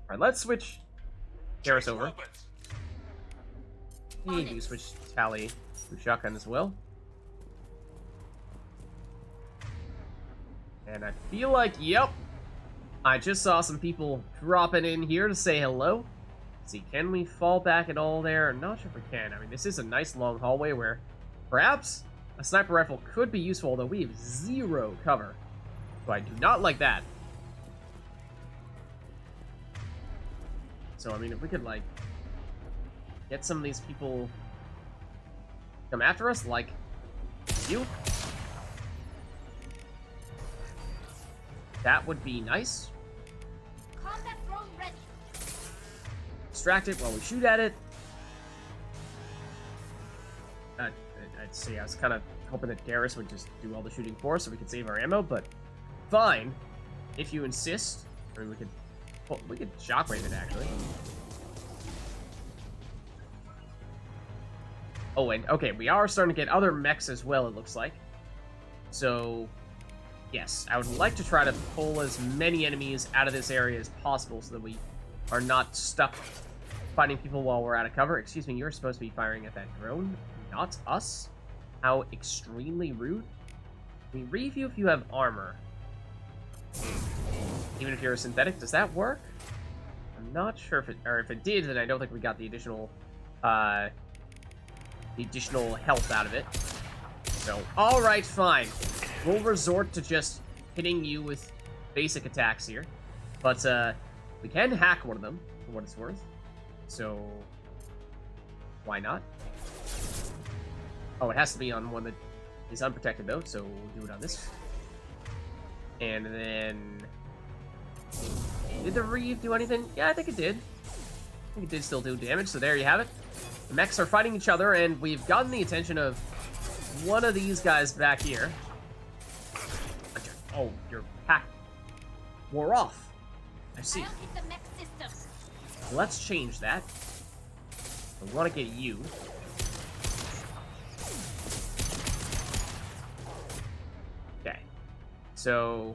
Alright, let's switch Garrus over. We do switch Tally to shotgun as well. And I feel like, yep, I just saw some people dropping in here to say hello. Let's see, can we fall back at all there? I'm not sure if we can. I mean, this is a nice long hallway where perhaps a sniper rifle could be useful, although we have 0 cover. So I do not like that. So, I mean, if we could, like, get some of these people come after us, like you, that would be nice. Combat drone ready. Distract it while we shoot at it. I'd say I was kind of hoping that Garrus would just do all the shooting for us so we could save our ammo, but fine, if you insist. I mean, we could shockwave it, actually. Oh, and okay, we are starting to get other mechs as well, it looks like. So, yes, I would like to try to pull as many enemies out of this area as possible so that we are not stuck fighting people while we're out of cover. Excuse me, you're supposed to be firing at that drone, not us. How extremely rude. We reeve you if you have armor. Even if you're a synthetic, does that work? I'm not sure if it did, then I don't think we got the additional health out of it. So, alright, fine. We'll resort to just hitting you with basic attacks here. But, we can hack one of them, for what it's worth. So, why not? Oh, it has to be on one that is unprotected, though, so we'll do it on this. And then... Did the Reeve do anything? Yeah, I think it did. I think it did still do damage, so there you have it. The mechs are fighting each other, and we've gotten the attention of one of these guys back here. Oh, your pack wore off. I see. Let's change that. I want to get you. Okay. So,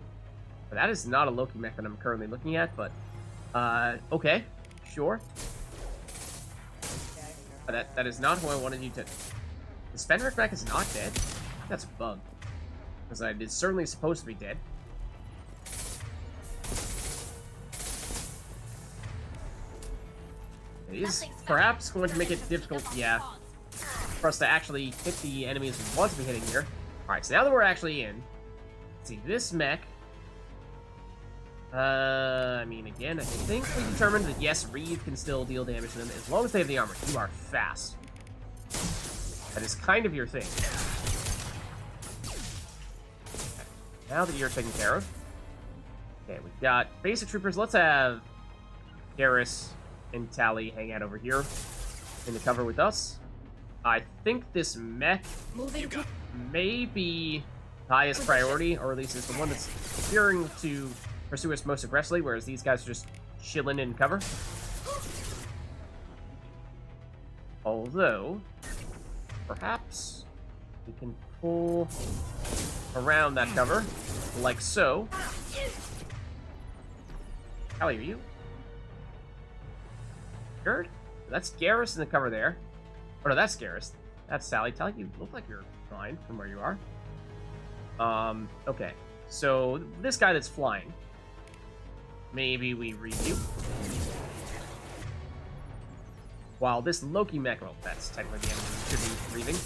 that is not a Loki mech that I'm currently looking at, but, okay. Sure. That is not who I wanted you to... The Fenric mech is not dead? That's a bug. Because it is certainly supposed to be dead. It is perhaps going to make it difficult, yeah, for us to actually hit the enemies we want to be hitting here. Alright, so now that we're actually in, let's see, this mech, I mean, again, I think we determined that, yes, Reeve can still deal damage to them as long as they have the armor. You are fast. That is kind of your thing. Okay. Now that you're taken care of. Okay, we've got basic troopers. Let's have Garrus and Tally hang out over here in the cover with us. I think this mech may be the highest priority, or at least is the one that's appearing to pursue us most aggressively, whereas these guys are just chilling in cover. Although, perhaps we can pull around that cover, like so. Tally, are you? Sure? That's Garrus in the cover there. Oh no, that's Garrus. That's Sally. Tally, you look like you're fine from where you are. Okay. So, this guy that's flying. Maybe we review. While this Loki mech, well, that's technically the enemy we should be breathing.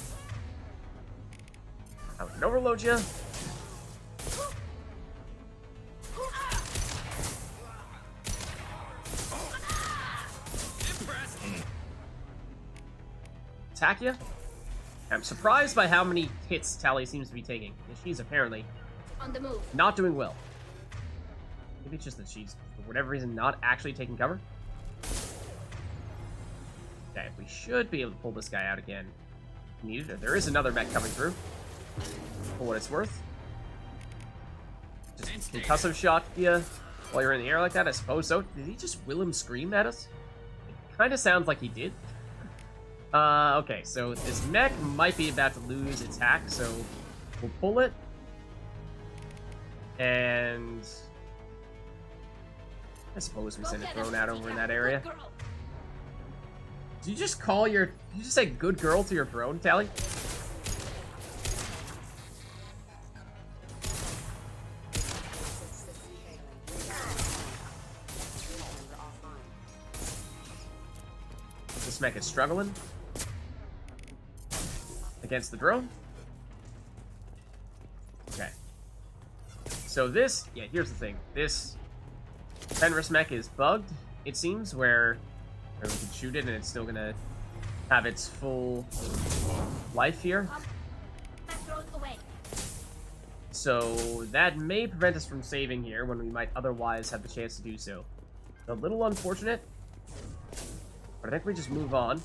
I would overload you. Attack you? I'm surprised by how many hits Tally seems to be taking. She's apparently on the move. Not doing well. Maybe it's just that she's, for whatever reason, not actually taking cover. Okay, we should be able to pull this guy out again. Needed. There is another mech coming through. For what it's worth. Just concussive shot you while you're in the air like that, I suppose so. Did he just Willem scream at us? It kind of sounds like he did. Okay, so this mech might be about to lose its hack, so we'll pull it. And I suppose we Go send a get drone us. out We over in have that a area. good girl. Did you just call your... Did you just say good girl to your drone, Tally? This mech is struggling against the drone. Okay. So this... Yeah, here's the thing. This Fenris mech is bugged, it seems, where we can shoot it and it's still gonna have its full life here. That drone away. So that may prevent us from saving here when we might otherwise have the chance to do so. A little unfortunate, but I think we just move on.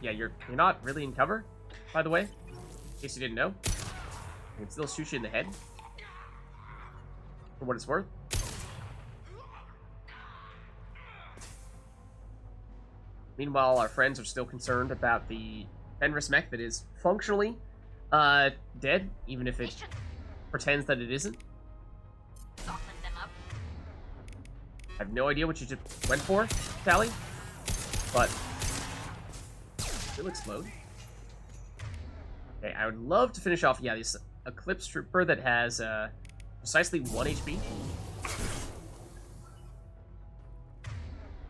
Yeah, you're not really in cover, by the way, in case you didn't know. I can still shoot you in the head, for what it's worth. Meanwhile, our friends are still concerned about the Fenris mech that is functionally dead, even if it pretends that it isn't. Soften them up. I have no idea what you just went for, Tally, but it'll explode. Okay, I would love to finish off, yeah, this Eclipse Trooper that has precisely 1 HP.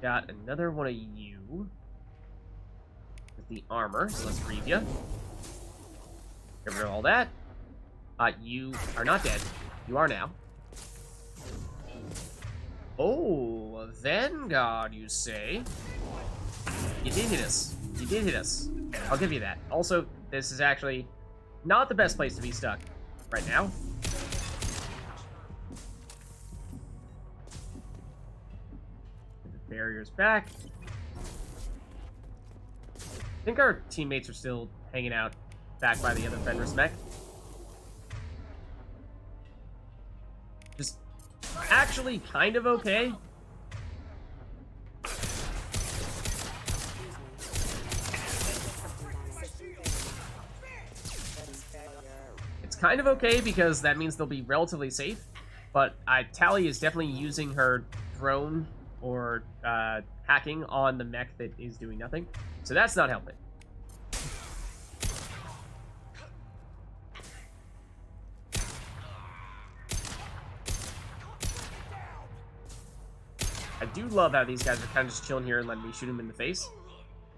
Got another one of you with the armor, so let's grieve you. Get rid of all that. You are not dead. You are now. Oh, a Vanguard, you say? You did hit us. You did hit us. I'll give you that. Also, this is actually not the best place to be stuck right now. Get the barriers back. I think our teammates are still hanging out back by the other Fenris mech. Just actually kind of okay. It's kind of okay because that means they'll be relatively safe, but Tally is definitely using her drone or hacking on the mech that is doing nothing, so that's not helping. I do love how these guys are kind of just chilling here and letting me shoot them in the face.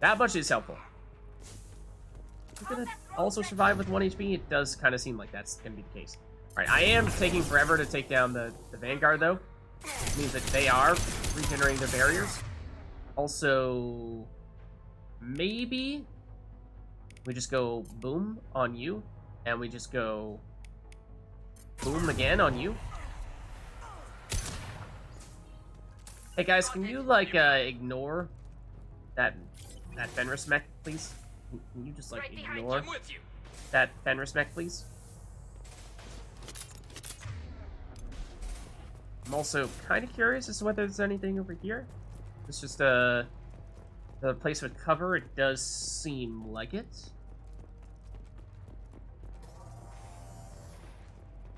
That much is helpful. We're gonna also survive with 1 HP. It does kind of seem like that's gonna be the case. Alright, I am taking forever to take down the Vanguard, though. It means that they are regenerating their barriers. Also, maybe we just go boom on you, and we just go boom again on you. Hey guys, can you like ignore that Fenris mech, please? Can you just like ignore that Fenris mech, please? I'm also kind of curious as to whether there's anything over here. It's just a place with cover. It does seem like it.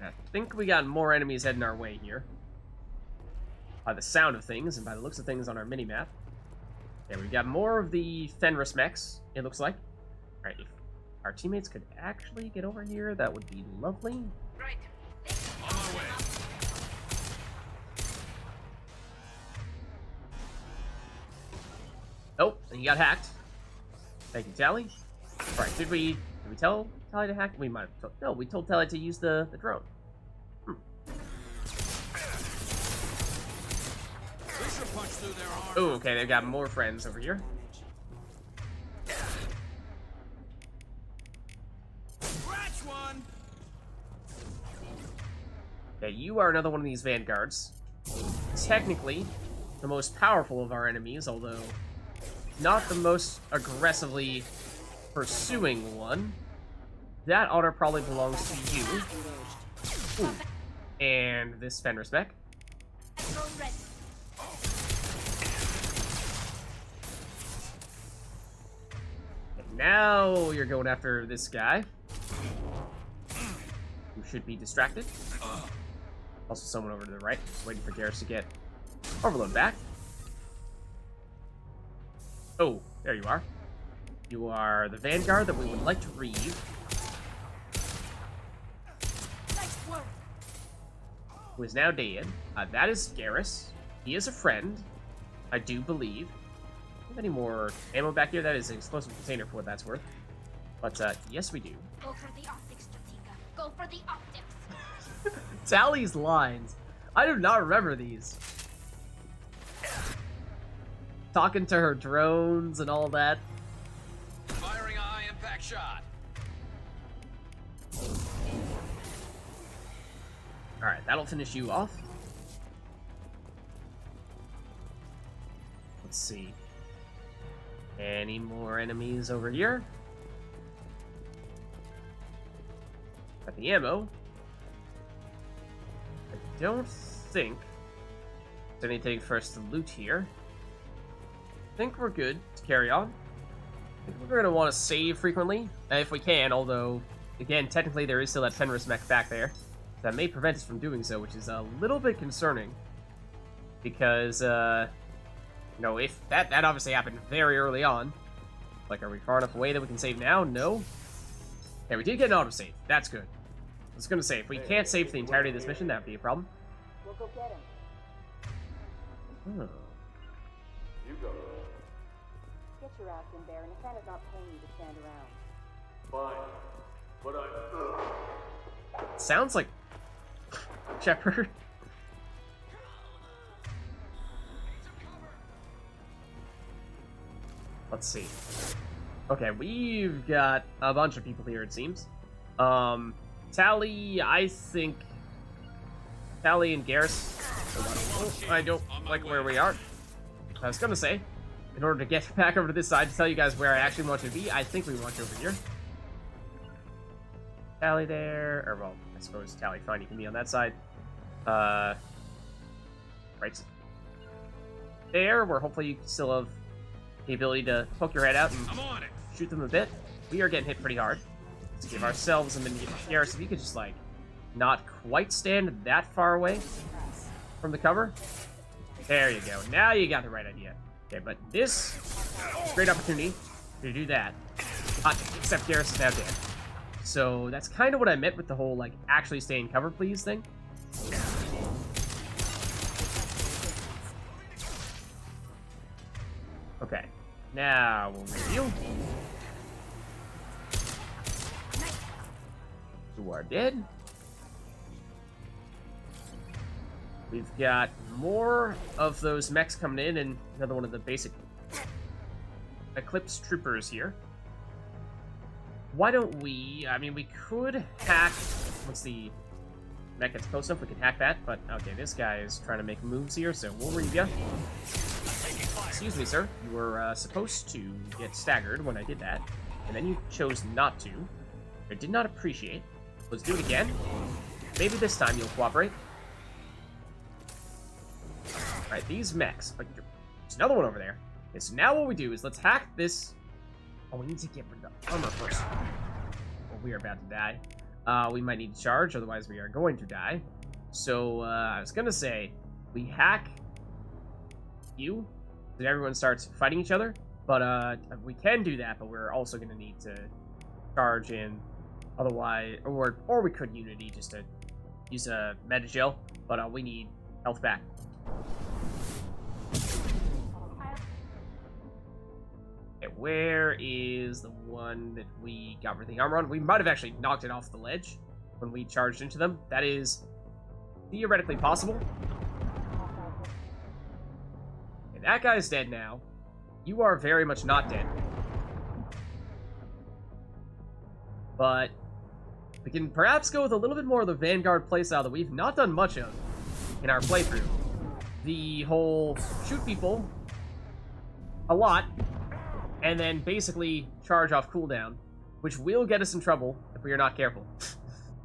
I think we got more enemies heading our way here. By the sound of things, and by the looks of things on our mini-map. Yeah, we've got more of the Fenris mechs, it looks like. Alright, if our teammates could actually get over here, that would be lovely. Right. On my way. Oh, and you got hacked. Thank you, Tally. Alright, did we tell Tally to hack? We might have told... No, we told Tally to use the drone. Oh, okay, they've got more friends over here. Okay, you are another one of these Vanguards. Technically, the most powerful of our enemies, although not the most aggressively pursuing one. That honor probably belongs to you. Ooh. And this Fenris mech. Drone ready. Now you're going after this guy. should be distracted. Also, someone over to the right, just waiting for Garrus to get Overload back. Oh, there you are. You are the Vanguard that we would like to read. Nice work. Who is now dead. That is Garrus. He is a friend, I do believe. Do we have any more ammo back here? That is an explosive container for what that's worth. But, yes we do. Go for the optics, Strategica. Go for the optics. Tally's lines. I do not remember these. Talking to her drones and all that. Firing a high impact shot. Alright, that'll finish you off. Let's see. Any more enemies over here? Got the ammo. I don't think there's anything for us to loot here. I think we're good to carry on. I think we're going to want to save frequently, if we can, although, again, technically there is still that Fenris mech back there. That may prevent us from doing so, which is a little bit concerning. Because, you know, if that obviously happened very early on. Like, are we far enough away that we can save now? No. Okay, we did get an autosave. That's good. I was going to say, if we can't save for the entirety of this mission, that would be a problem. We'll go get him. Oh. You go. Get your ass in there, and Nathana's not paying you to stand around. Fine. But I... Sounds like Shepard. Let's see. Okay, we've got a bunch of people here, it seems. Tally, I think... Tally and Garrus... I don't like where we are. I was gonna say, in order to get back over to this side to tell you guys where I actually want you to be, I think we want you over here. Tally there, or well, I suppose Tally, fine, you can be on that side. Right there, where hopefully you still have the ability to poke your head out and I'm on it. shoot them a bit. We are getting hit pretty hard. Let's give ourselves a minute. Garrus, if you could just, like, not quite stand that far away from the cover. There you go. Now you got the right idea. Okay, but this is a great opportunity to do that. Except Garrus is now dead. So that's kind of what I meant with the whole, like, actually stay in cover, please thing. Okay. Now we'll review. Who are dead. We've got more of those mechs coming in, and another one of the basic Eclipse troopers here. Why don't we... I mean, we could hack... Once the mech gets close enough, we can hack that, but okay, this guy is trying to make moves here, so we'll read ya. Excuse me, sir. You were supposed to get staggered when I did that, and then you chose not to. I did not appreciate. Let's do it again. Maybe this time you'll cooperate. Alright, these mechs. Oh, there's another one over there. Okay, so now what we do is let's hack this... Oh, we need to get rid of the armor first. Well, we are about to die. We might need to charge, otherwise we are going to die. So, I was gonna say, we hack you, then everyone starts fighting each other. But, we can do that, but we're also gonna need to charge in. Otherwise, or we could Unity just to use a meta gel, but, we need health back. Okay, where is the one that we got rid of the armor on? We might have actually knocked it off the ledge when we charged into them. That is theoretically possible. Okay, that guy's dead now. You are very much not dead. But we can perhaps go with a little bit more of the Vanguard playstyle that we've not done much of in our playthrough. The whole shoot people a lot, and then basically charge off cooldown, which will get us in trouble if we are not careful.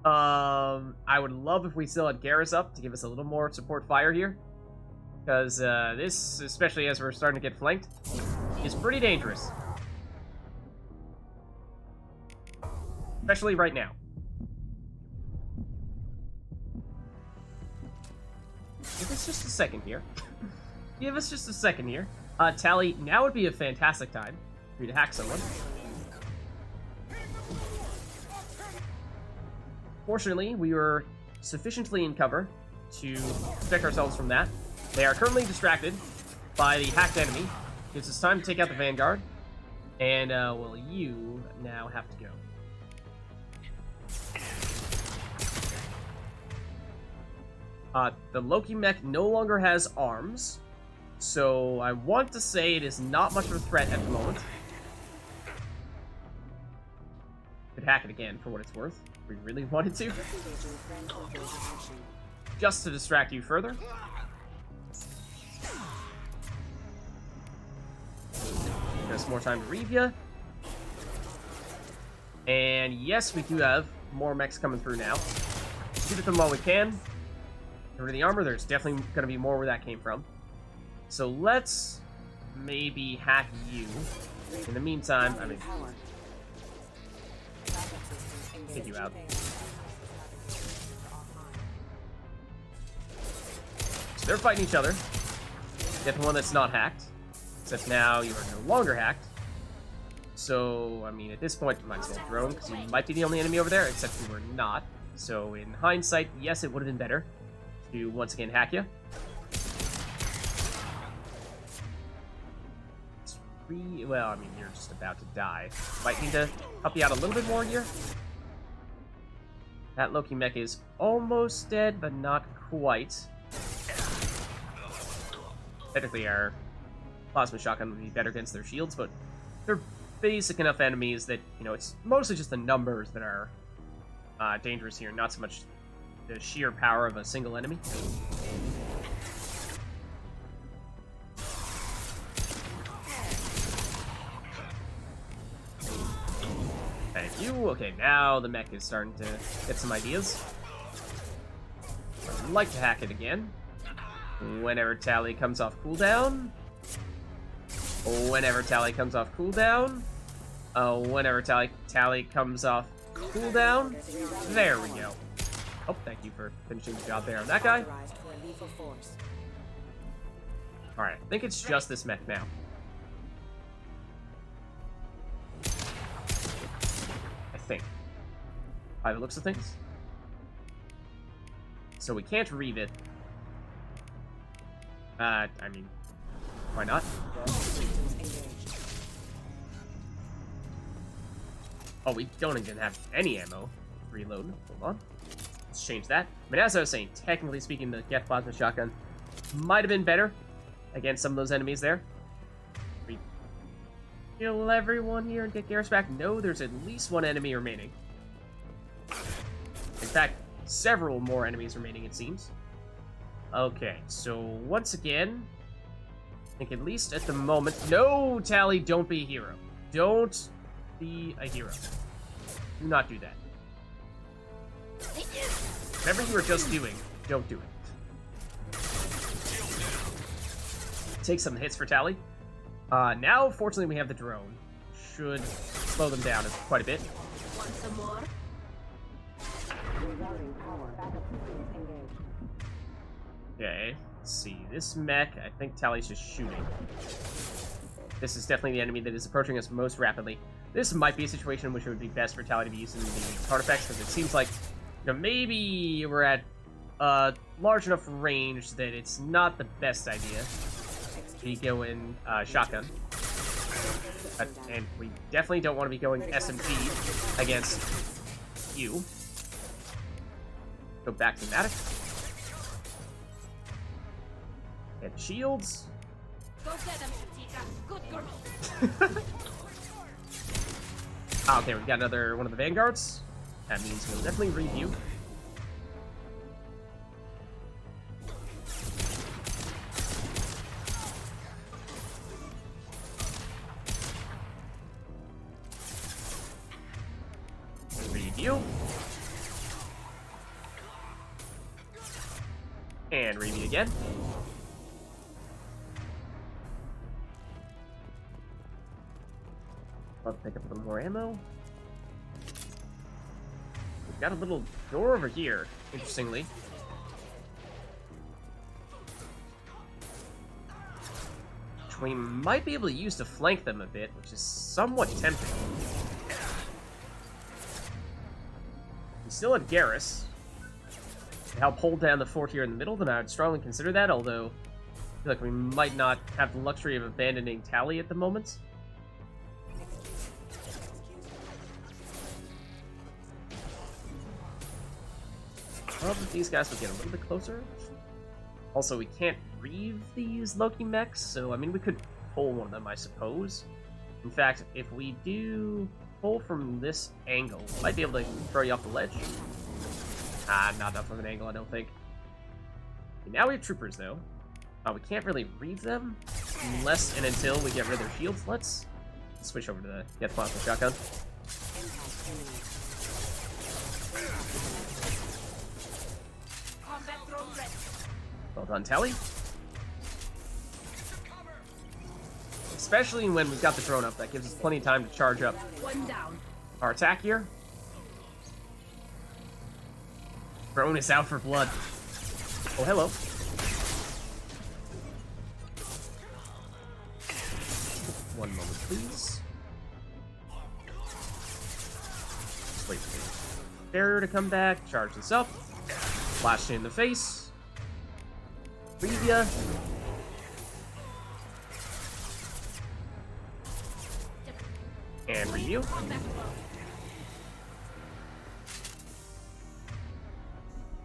I would love if we still had Garrus up to give us a little more support fire here, because this, especially as we're starting to get flanked, is pretty dangerous. Especially right now. Give us just a second here. Give us just a second here. Tally, now would be a fantastic time for you to hack someone. Fortunately, we were sufficiently in cover to protect ourselves from that. They are currently distracted by the hacked enemy. Gives us time to take out the Vanguard. And, well, you now have to go. The Loki mech no longer has arms, so I want to say it is not much of a threat at the moment. Could hack it again for what it's worth, if we really wanted to. Just to distract you further. Give us more time to reave ya. And yes, we do have more mechs coming through now. Shoot at them while we can. Get rid of the armor. There's definitely going to be more where that came from. So let's maybe hack you. In the meantime, I mean, take you out. So they're fighting each other. Get the one that's not hacked. Except now you are no longer hacked. So, I mean, at this point, you might as well drone, because you might be the only enemy over there, except you were not. So, in hindsight, yes, it would have been better to once again hack you. Well, I mean, you're just about to die. Might need to help you out a little bit more here. That Loki mech is almost dead, but not quite. Technically, our plasma shotgun would be better against their shields, but they're basic enough enemies that, you know, it's mostly just the numbers that are dangerous here, not so much the sheer power of a single enemy. Thank you. Okay, now the mech is starting to get some ideas. I'd like to hack it again. Whenever Tally comes off cooldown. Whenever Tally comes off cooldown. Whenever Tally comes off cooldown. There we go. Oh, thank you for finishing the job there on that guy. Alright, I think it's just this mech now. I think. By the looks of things. So we can't read it. I mean, why not? Oh, we don't even have any ammo. Reload. Hold on. Let's change that. I mean, as I was saying, technically speaking, the Geth Plasma Shotgun might have been better against some of those enemies there. We kill everyone here and get Garrus back. No, there's at least one enemy remaining. In fact, several more enemies remaining, it seems. Okay, so once again, I think at least at the moment... No, Tally, don't be a hero. Don't be a hero. Do not do that. Whatever you were just doing, don't do it. Take some hits for Tally. Now, fortunately, we have the drone. Should slow them down quite a bit. Want some more? Okay, let's see. This mech, I think Tally's just shooting. This is definitely the enemy that is approaching us most rapidly. This might be a situation in which it would be best for Tally to be using the artifacts, because it seems like, you know, maybe we're at a large enough range that it's not the best idea to be going shotgun. And we definitely don't want to be going SMG against you. Go back to Matic. And shields. Go get them, Tika. Good girl. Okay, we've got another one of the Vanguards. That means we'll definitely review. Review. And review again. I'll pick up a little more ammo. We've got a little door over here, interestingly. we might be able to use to flank them a bit, which is somewhat tempting. We still have Garrus to help hold down the fort here in the middle, then I would strongly consider that, although I feel like we might not have the luxury of abandoning Tally at the moment. Well, these guys will get a little bit closer. Also, we can't reave these Loki mechs, so I mean, we could pull one of them, I suppose. In fact, if we do pull from this angle, we might be able to throw you off the ledge. Not enough of an angle, I don't think. Okay, now we have troopers, though. We can't really reave them unless and until we get rid of their shields. Let's switch over to the Get Plasma Shotgun. Well done, Tally. Especially when we've got the drone up, that gives us plenty of time to charge up our attack here. Drone is out for blood. Oh, hello. One moment, please. Just wait for the barrier to come back. Charge this up. Flash it in the face. Previa. And review.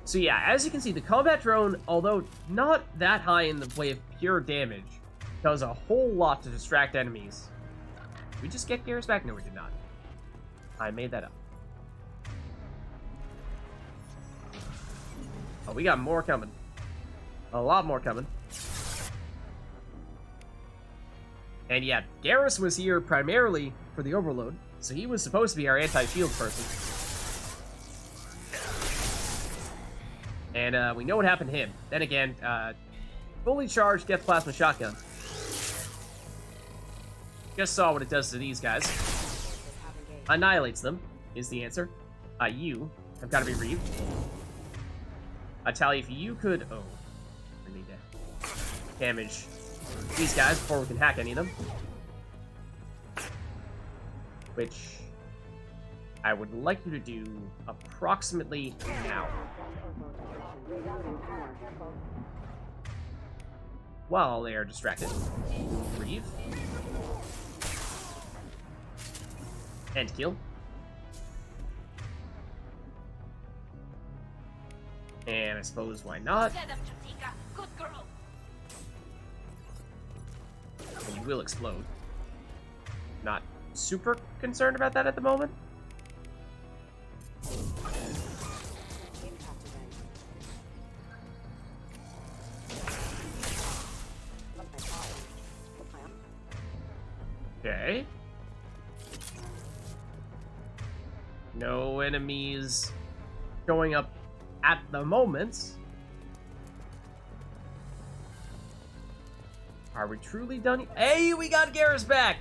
So yeah, as you can see, the combat drone, although not that high in the way of pure damage, does a whole lot to distract enemies. Did we just get Garrus back? No, we did not. I made that up. Oh, we got more coming. A lot more coming. And yeah, Garrus was here primarily for the overload, so he was supposed to be our anti-shield person. And we know what happened to him. Then again, fully charged Get Plasma Shotgun. Just saw what it does to these guys. Annihilates them, is the answer. You have got to be reaved. Tally, if you could... Oh. We need to damage these guys before we can hack any of them. Which I would like you to do approximately now. While they are distracted. Reave. And kill. And I suppose why not? Good girl. And you will explode. Not super concerned about that at the moment. Okay. No enemies going up at the moment. Are we truly done? Hey, we got Garrus back!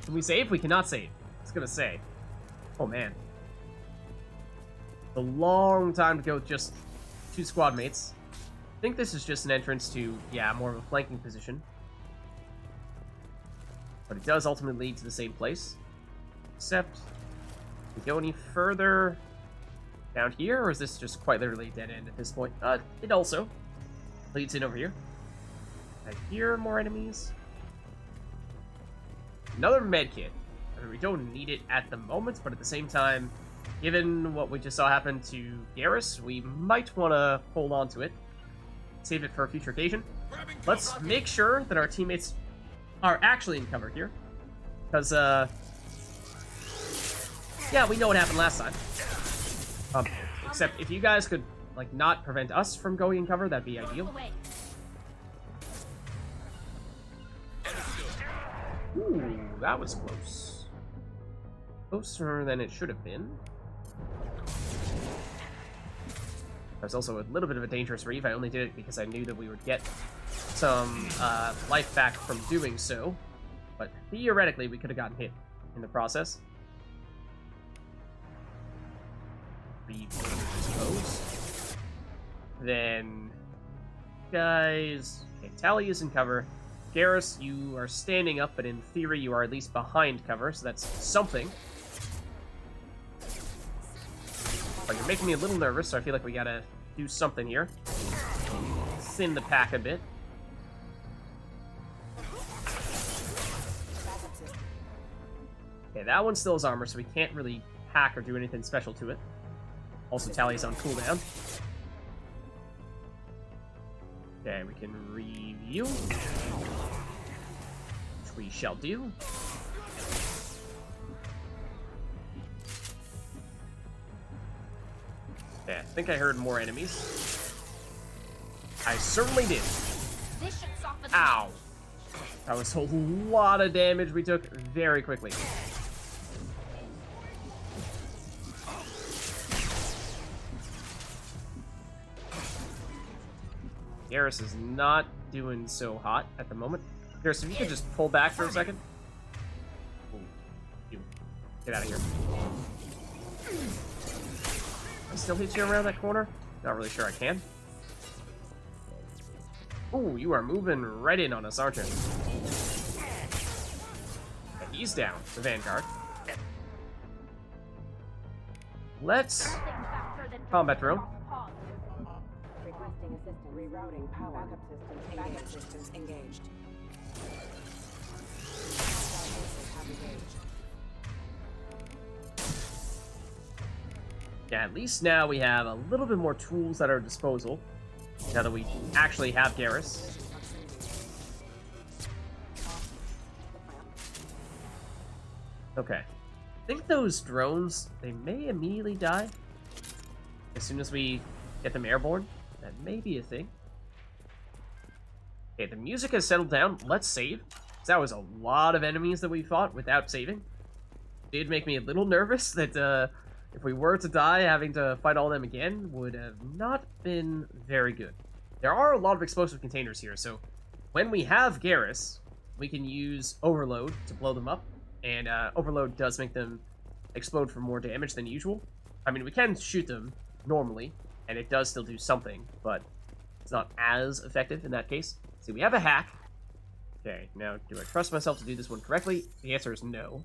Can we save? We cannot save. I was gonna say. Oh, man. A long time to go with just 2 squad mates. I think this is just an entrance to, yeah, more of a flanking position. But it does ultimately lead to the same place. Except, can we go any further down here, or is this just quite literally a dead end at this point? It also leads in over here. I hear more enemies. Another med kit. I mean, we don't need it at the moment, but at the same time, given what we just saw happen to Garrus, we might want to hold on to it. Save it for a future occasion. Let's make sure that our teammates are actually in cover here. Because, yeah, we know what happened last time. Except if you guys could, like, not prevent us from going in cover, that'd be ideal. Ooh, that was close. Closer than it should have been. There's also a little bit of a dangerous reef. I only did it because I knew that we would get some life back from doing so. But theoretically, we could have gotten hit in the process. Reef, I suppose. Then, guys... Okay, Tally is in cover. Garrus, you are standing up, but in theory you are at least behind cover, so that's something. But you're making me a little nervous, so I feel like we gotta do something here. Thin the pack a bit. Okay, that one still has armor, so we can't really hack or do anything special to it. Also, Tally's on cooldown. Okay, we can review. Which we shall do. Okay, I think I heard more enemies. I certainly did. This should soften. Ow! That was a lot of damage we took very quickly. Garrus is not doing so hot at the moment. Garrus, if you could just pull back for a second. Ooh, you. Get out of here. I still hit you around that corner? Not really sure I can. Ooh, you are moving right in on us, aren't you? And he's down, the Vanguard. Let's combat drone. Requesting assistance. Rerouting power. Backup systems. Backup systems engaged. Have engaged. Yeah, at least now we have a little bit more tools at our disposal. Now that we actually have Garrus. Okay. I think those drones, they may immediately die. As soon as we get them airborne. That may be a thing. Okay, the music has settled down. Let's save. That was a lot of enemies that we fought without saving. It did make me a little nervous that if we were to die, having to fight all of them again would have not been very good. There are a lot of explosive containers here, so when we have Garrus, we can use Overload to blow them up, and Overload does make them explode for more damage than usual. I mean, we can shoot them normally, and it does still do something, but it's not as effective in that case. See, we have a hack. Okay, now, do I trust myself to do this one correctly? The answer is no.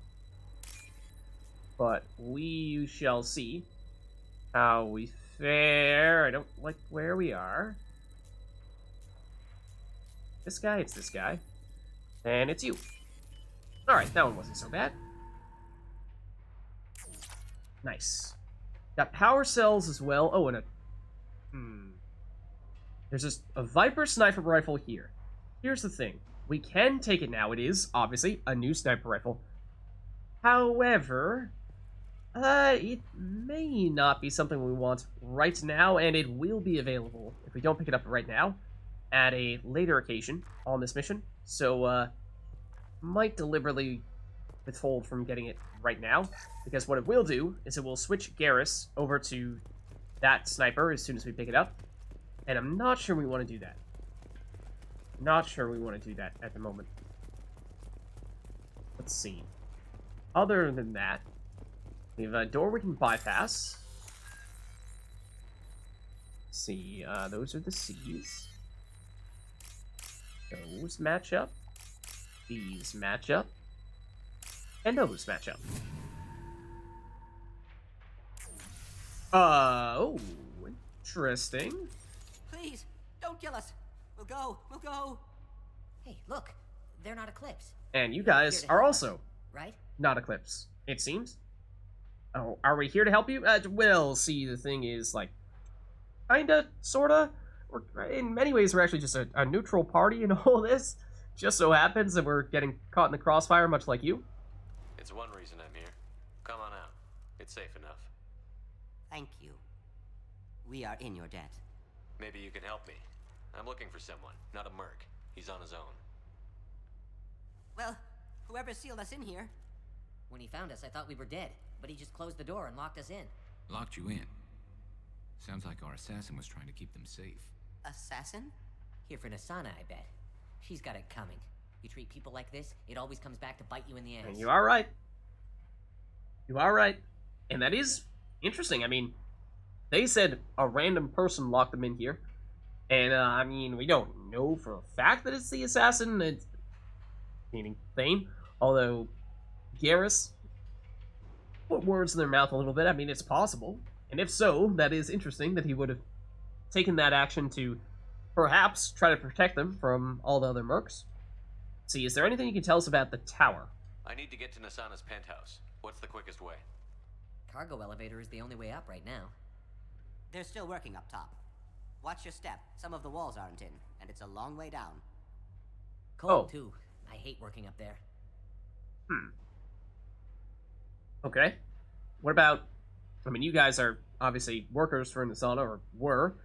But we shall see how we fare. I don't like where we are. This guy, it's this guy. And it's you. Alright, that one wasn't so bad. Nice. Got power cells as well. Oh, and a... There's just a Viper sniper rifle here. Here's the thing. We can take it now. It is, obviously, a new sniper rifle. However... it may not be something we want right now, and it will be available, if we don't pick it up right now, at a later occasion on this mission. So, might deliberately withhold from getting it right now, because what it will do is it will switch Garrus over to that sniper as soon as we pick it up, and I'm not sure we want to do that. Not sure we want to do that at the moment. Let's see. Other than that, we have a door we can bypass. Let's see, those are the C's. Those match up. These match up. And those match up. Oh, interesting. Please, don't kill us. We'll go. We'll go. Hey, look. They're not Eclipse, And you guys are also right? not Eclipse, it seems. Oh, are we here to help you? Well, see, the thing is, like, kinda, sorta. In many ways, we're actually just a neutral party in all this. Just so happens that we're getting caught in the crossfire, much like you. It's one reason I'm here. Come on out. It's safe enough. Thank you. We are in your debt. Maybe you can help me. I'm looking for someone, not a merc. He's on his own. Well, whoever sealed us in here. When he found us, I thought we were dead, but he just closed the door and locked us in. Locked you in. Sounds like our assassin was trying to keep them safe. Assassin? Here for Nasana, I bet. She's got it coming. You treat people like this, it always comes back to bite you in the ass. And you are right. You are right. And that is interesting. I mean, they said a random person locked them in here. And, I mean, we don't know for a fact that it's the assassin. meaning Thane. Although Garrus put words in their mouth a little bit. I mean, it's possible. And if so, that is interesting that he would have taken that action to perhaps try to protect them from all the other mercs. See, is there anything you can tell us about the tower? I need to get to Nasana's penthouse. What's the quickest way? Cargo elevator is the only way up right now. They're still working up top. Watch your step. Some of the walls aren't in, and it's a long way down. Cold, Oh. too. I hate working up there. Okay. What about... I mean, you guys are obviously workers for Nasana, or were.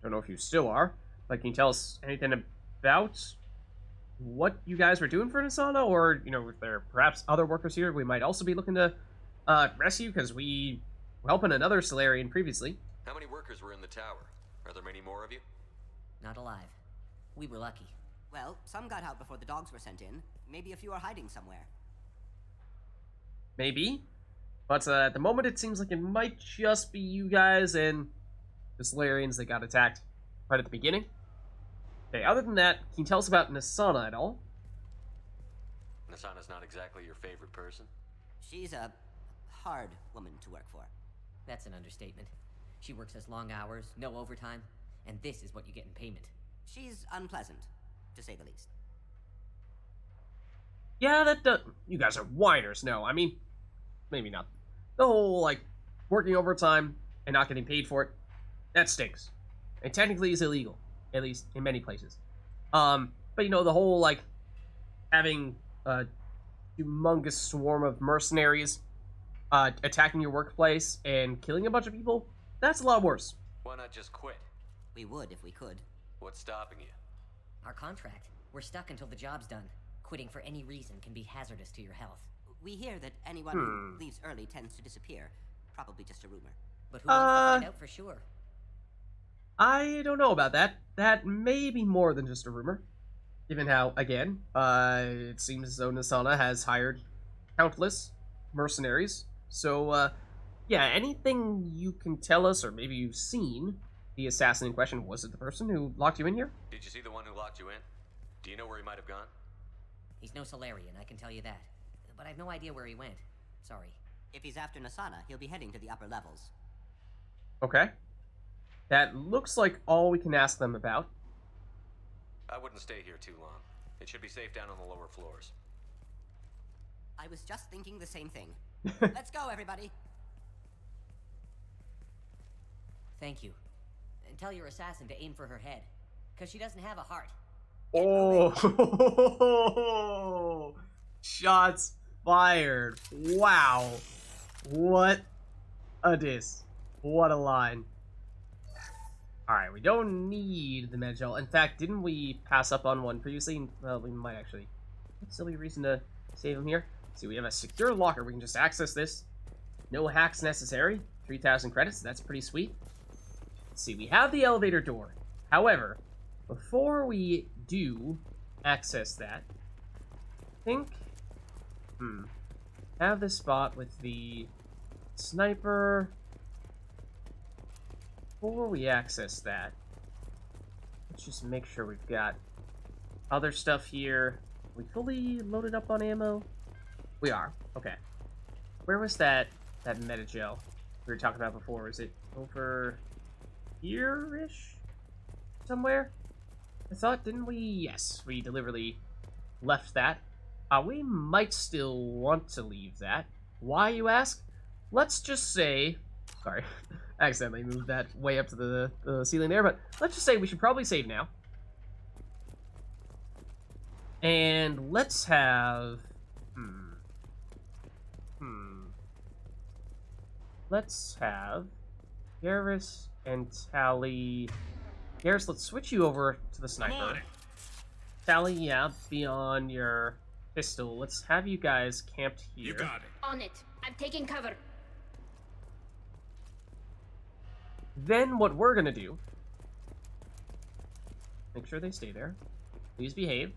Don't know if you still are. But can you tell us anything about what you guys were doing for Nasana? Or, you know, if there are perhaps other workers here we might also be looking to rescue? Because we were helping another Solarian previously. How many workers were in the tower? Are there many more of you? Not alive. We were lucky. Well, some got out before the dogs were sent in. Maybe a few are hiding somewhere. Maybe. But at the moment, it seems like it might just be you guys and the Solarians that got attacked right at the beginning. Okay, other than that, can you tell us about Nasana at all? Nasana's not exactly your favorite person. She's a hard woman to work for. That's an understatement. She works us long hours, no overtime, and this is what you get in payment. She's unpleasant, to say the least. Yeah, that does... You guys are whiners. No, I mean, maybe not. The whole, like, working overtime and not getting paid for it, that stinks. And technically is illegal, at least in many places. But, you know, the whole, like, having a humongous swarm of mercenaries attacking your workplace and killing a bunch of people, that's a lot worse. Why not just quit? We would if we could. What's stopping you? Our contract. We're stuck until the job's done. Quitting for any reason can be hazardous to your health. We hear that anyone who leaves early tends to disappear. Probably just a rumor. But who wants to find out for sure? I don't know about that. That may be more than just a rumor. Given how, again, it seems as though Nasana has hired countless mercenaries. So, yeah, anything you can tell us, or maybe you've seen the assassin in question, was it the person who locked you in here? Did you see the one who locked you in? Do you know where he might have gone? He's no Solarian, I can tell you that. But I've no idea where he went. Sorry. If he's after Nasana, he'll be heading to the upper levels. Okay. That looks like all we can ask them about. I wouldn't stay here too long. It should be safe down on the lower floors. I was just thinking the same thing. Let's go, everybody. Thank you. And tell your assassin to aim for her head. Because she doesn't have a heart. Oh! Shots fired. Wow. What a diss. What a line. Alright, we don't need the Medgel. In fact, didn't we pass up on one previously? Well, we might actually. Still be a reason to save him here. See, we have a secure locker. We can just access this. No hacks necessary. 3,000 credits. That's pretty sweet. Let's see, we have the elevator door. However, before we do access that, I think... have this spot with the sniper. Before we access that, let's just make sure we've got other stuff here. We fully loaded up on ammo? We are. Okay. Where was that Metagel we were talking about before? Is it over here-ish? Somewhere? I thought, didn't we? Yes, we deliberately left that. We might still want to leave that. Why, you ask? Let's just say... Sorry, I accidentally moved that way up to the ceiling there, but let's just say we should probably save now. And let's have... Let's have Garrus and Tally... Garrus, let's switch you over to the sniper. Tally, yeah, be on your pistol. Let's have you guys camped here. You got it. On it. I'm taking cover. Then what we're gonna do... Make sure they stay there. Please behave.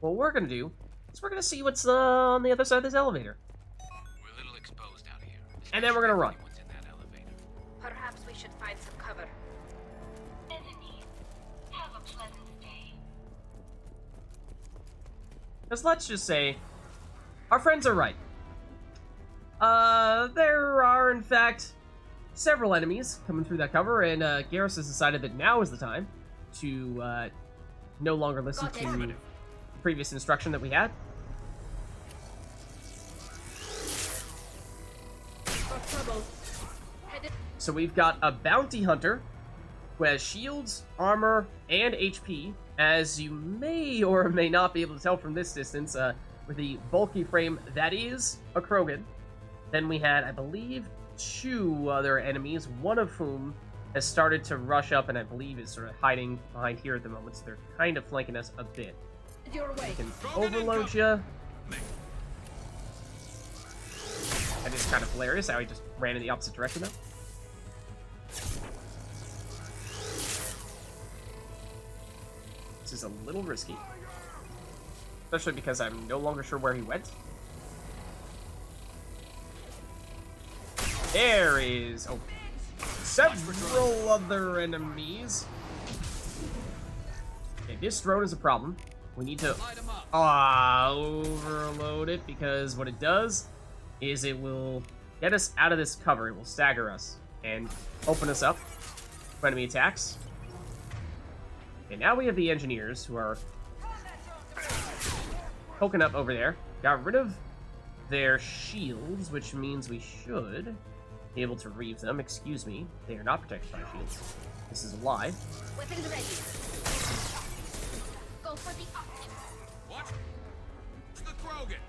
What we're gonna do is we're gonna see what's on the other side of this elevator. We're a little exposed out here. And then we're gonna run. What's in that elevator? Perhaps we should find some cover. Enemies, have a pleasant day. Because let's just say, our friends are right. There are, in fact, several enemies coming through that cover, and Garrus has decided that now is the time to no longer listen Got it. to the previous instruction that we had. Got trouble. Headed. So we've got a bounty hunter who has shields, armor, and HP, as you may or may not be able to tell from this distance, with the bulky frame that is a Krogan. Then we had, I believe, 2 other enemies, one of whom has started to rush up and I believe is sort of hiding behind here at the moment, so they're kind of flanking us a bit. Your way. We can overload you. That is kind of hilarious how he just ran in the opposite direction, though. This is a little risky. Especially because I'm no longer sure where he went. There is several other enemies. Okay, this drone is a problem. We need to overload it because what it does is it will get us out of this cover. It will stagger us and open us up for enemy attacks. Okay, now we have the engineers who are poking up over there. Got rid of their shields, which means we should be able to reave them. Excuse me, they are not protected by shields. This is a lie. Weapons ready. Go for the optics. What? It's the Krogan.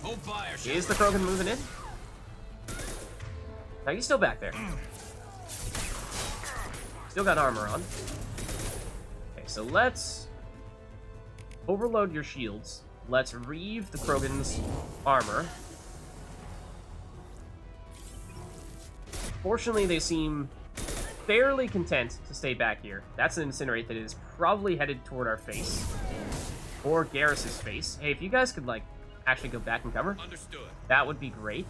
Hold fire. Is the Krogan moving in? Now he's still back there. Still got armor on. Okay, so let's overload your shields. Let's reave the Krogan's armor. Fortunately, they seem fairly content to stay back here. That's an incinerate that is probably headed toward our face. Or Garrus's face. Hey, if you guys could, like, actually go back and cover, Understood. that would be great.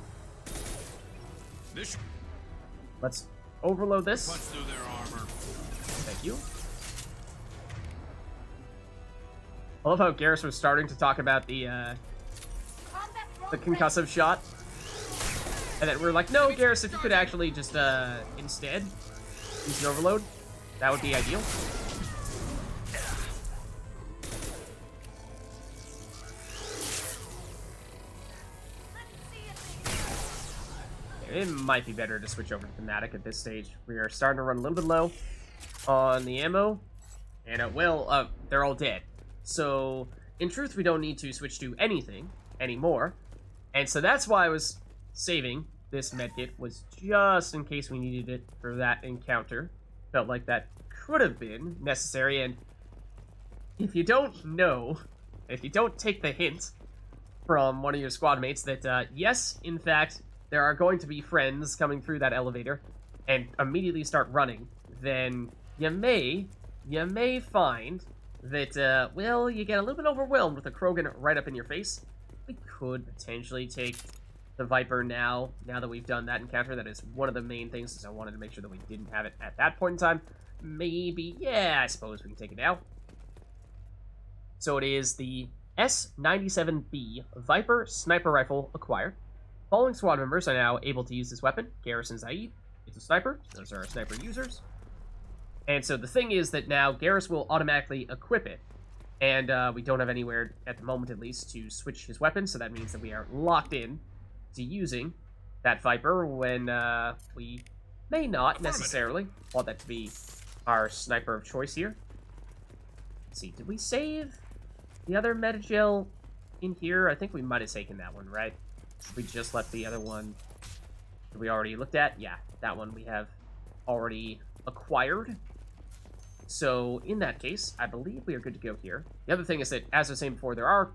This Let's overload punch this. through their armor. Thank you. I love how Garrus was starting to talk about the concussive shot. And then we're like, no, Garrus, if you could actually just, instead use an overload, that would be ideal. It might be better to switch over to thematic at this stage. We are starting to run a little bit low on the ammo. And, they're all dead. So, in truth, we don't need to switch to anything anymore. And so that's why I was saving this medkit, was just in case we needed it for that encounter. Felt like that could have been necessary, and if you don't know, if you don't take the hint from one of your squad mates that, yes, in fact, there are going to be friends coming through that elevator, and immediately start running, then you may find that, well, you get a little bit overwhelmed with a Krogan right up in your face. We could potentially take the Viper now that we've done that encounter. That is one of the main things, is I wanted to make sure that we didn't have it at that point in time. Maybe, yeah, I suppose we can take it now. So it is the S97B Viper Sniper Rifle acquired. Following squad members are now able to use this weapon. Garrus and Zaid, it's a sniper. Those are our sniper users. And so the thing is that now Garrus will automatically equip it. And we don't have anywhere, at the moment at least, to switch his weapon. So that means that we are locked in to using that Viper when we may not necessarily want that to be our sniper of choice here. Let's see, did we save the other Metagel in here? I think we might have taken that one, right? We just left the other one that we already looked at. Yeah, that one we have already acquired. So in that case, I believe we are good to go here. The other thing is that, as I was saying before, there are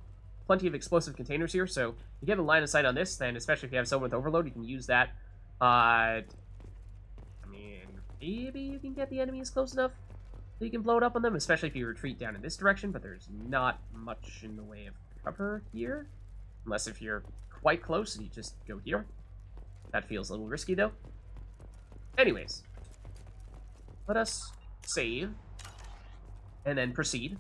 plenty of explosive containers here, so you get a line of sight on this, then especially if you have someone with overload, you can use that. I mean, maybe you can get the enemies close enough that you can blow it up on them, especially if you retreat down in this direction, but there's not much in the way of cover here. Unless if you're quite close and you just go here. That feels a little risky, though. Anyways, let us save and then proceed